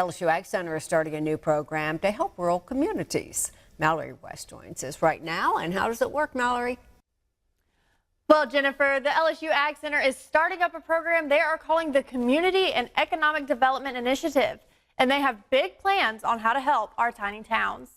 LSU AG Center is starting a new program to help rural communities. Mallory West joins us right now. And how does it work, Mallory? Well, Jennifer, the LSU AG Center is starting up a program they are calling the Community and Economic Development Initiative, and they have big plans on how to help our tiny towns.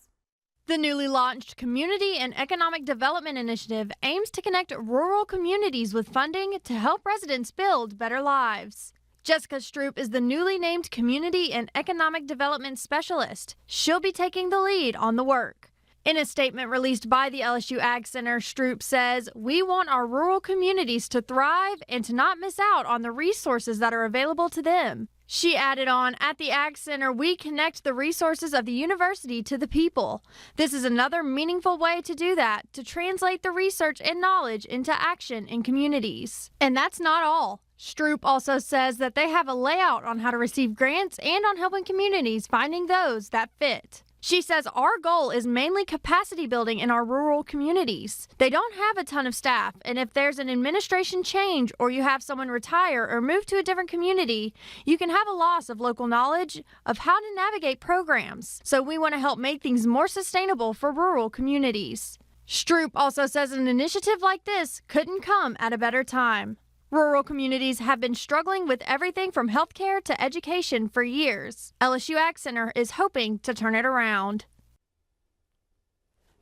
The newly launched Community and Economic Development Initiative aims to connect rural communities with funding to help residents build better lives. Jessica Stroop is the newly named Community and Economic Development Specialist. She'll be taking the lead on the work. In a statement released by the LSU AG Center, Stroop says, "We want our rural communities to thrive and to not miss out on the resources that are available to them." She added on, "At the AG Center, we connect the resources of the university to the people. This is another meaningful way to do that, to translate the research and knowledge into action in communities." And that's not all. Stroop also says that they have a layout on how to receive grants and on helping communities finding those that fit. She says our goal is mainly capacity building in our rural communities. They don't have a ton of staff, and if there's an administration change or you have someone retire or move to a different community, you can have a loss of local knowledge of how to navigate programs. So we want to help make things more sustainable for rural communities. Stroop also says an initiative like this couldn't come at a better time. Rural communities have been struggling with everything from healthcare to education for years. LSU AG Center is hoping to turn it around.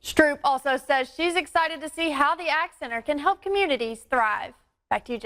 Stroop also says she's excited to see how the AG Center can help communities thrive. Back to you, Jen.